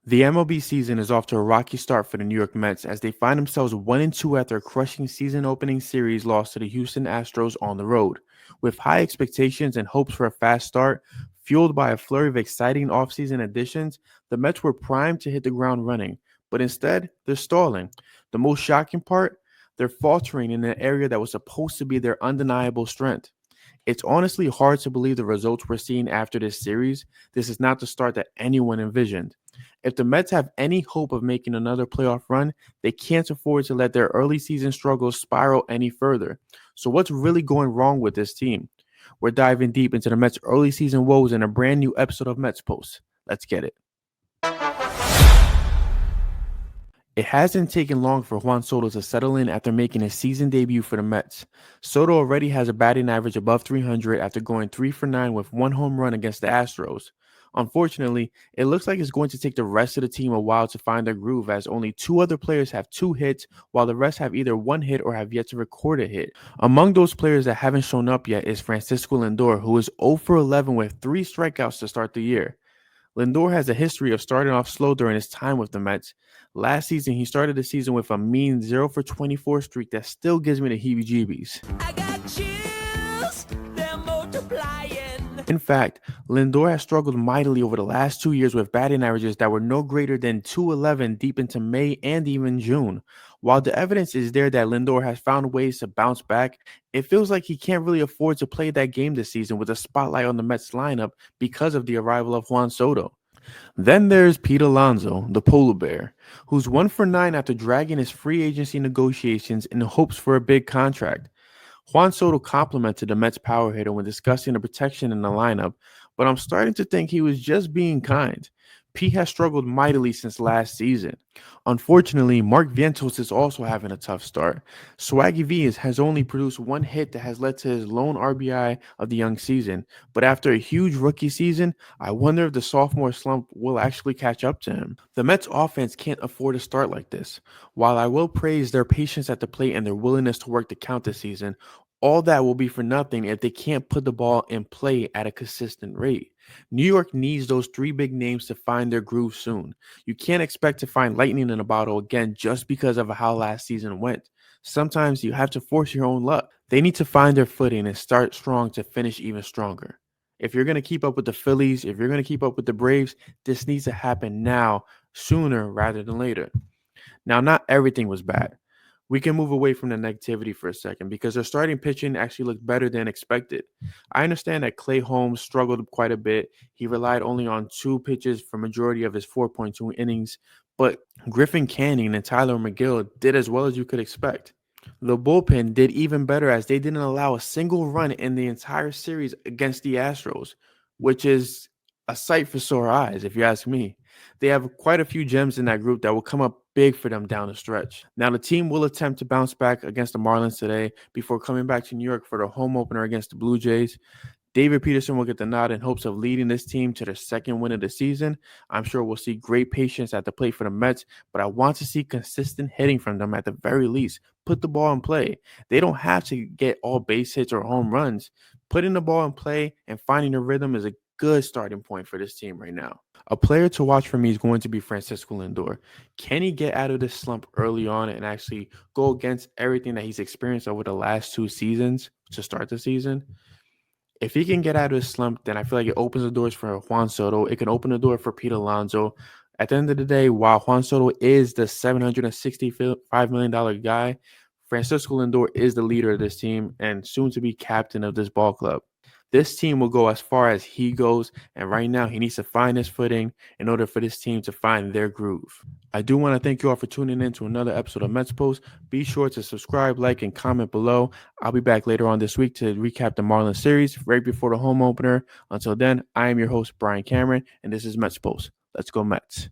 The MLB season is off to a rocky start for the New York Mets as they find themselves 1-2 after a crushing season-opening series loss to the Houston Astros on the road. With high expectations and hopes for a fast start, fueled by a flurry of exciting offseason additions, the Mets were primed to hit the ground running, but instead, they're stalling. The most shocking part? They're faltering in an area that was supposed to be their undeniable strength. It's honestly hard to believe the results we're seeing after this series. This is not the start that anyone envisioned. If the Mets have any hope of making another playoff run, they can't afford to let their early season struggles spiral any further. So, what's really going wrong with this team? We're diving deep into the Mets' early season woes in a brand new episode of Mets Post. Let's get it. It hasn't taken long for Juan Soto to settle in after making his season debut for the Mets. Soto already has a batting average above 300 after going 3 for 9 with one home run against the Astros. Unfortunately, it looks like it's going to take the rest of the team a while to find their groove as only two other players have 2 hits while the rest have either 1 hit or have yet to record a hit. Among those players that haven't shown up yet is Francisco Lindor, who is 0 for 11 with 3 strikeouts to start the year. Lindor has a history of starting off slow during his time with the Mets. Last season, he started the season with a mean 0 for 24 streak that still gives me the heebie-jeebies. I got chills, they're multiplying. In fact, Lindor has struggled mightily over the last 2 years with batting averages that were no greater than 211 deep into May and even June. While the evidence is there that Lindor has found ways to bounce back, it feels like he can't really afford to play that game this season with a spotlight on the Mets lineup because of the arrival of Juan Soto. Then there's Pete Alonso, the polar bear, who's 1 for 9 after dragging his free agency negotiations in hopes for a big contract. Juan Soto complimented the Mets power hitter when discussing the protection in the lineup, but I'm starting to think he was just being kind. Pete has struggled mightily since last season. Unfortunately, Mark Vientos is also having a tough start. Swaggy V has only produced 1 hit that has led to his lone RBI of the young season, but after a huge rookie season, I wonder if the sophomore slump will actually catch up to him. The Mets offense can't afford to start like this. While I will praise their patience at the plate and their willingness to work the count this season, all that will be for nothing if they can't put the ball in play at a consistent rate. New York needs those 3 big names to find their groove soon. You can't expect to find lightning in a bottle again just because of how last season went. Sometimes you have to force your own luck. They need to find their footing and start strong to finish even stronger. If you're going to keep up with the Phillies, if you're going to keep up with the Braves, this needs to happen now, sooner rather than later. Now, not everything was bad. We can move away from the negativity for a second because their starting pitching actually looked better than expected. I understand that Clay Holmes struggled quite a bit. He relied only on 2 pitches for majority of his 4.2 innings, but Griffin Canning and Tyler McGill did as well as you could expect. The bullpen did even better as they didn't allow a single run in the entire series against the Astros, which is a sight for sore eyes, if you ask me. They have quite a few gems in that group that will come up big for them down the stretch. Now, the team will attempt to bounce back against the Marlins today before coming back to New York for the home opener against the Blue Jays. David Peterson will get the nod in hopes of leading this team to their second win of the season. I'm sure we'll see great patience at the plate for the Mets, but I want to see consistent hitting from them at the very least. Put the ball in play. They don't have to get all base hits or home runs. Putting the ball in play and finding a rhythm is a good starting point for this team right now. A player to watch for me is going to be Francisco Lindor. Can he get out of this slump early on and actually go against everything that he's experienced over the last 2 seasons to start the season? If he can get out of his slump, then I feel like it opens the doors for Juan Soto. It can open the door for Pete Alonso. At the end of the day, while Juan Soto is the $765 million guy, Francisco Lindor is the leader of this team and soon to be captain of this ball club. This team will go as far as he goes, and right now he needs to find his footing in order for this team to find their groove. I do want to thank you all for tuning in to another episode of Mets Post. Be sure to subscribe, like, and comment below. I'll be back later on this week to recap the Marlins series right before the home opener. Until then, I am your host, Brian Cameron, and this is Mets Post. Let's go Mets.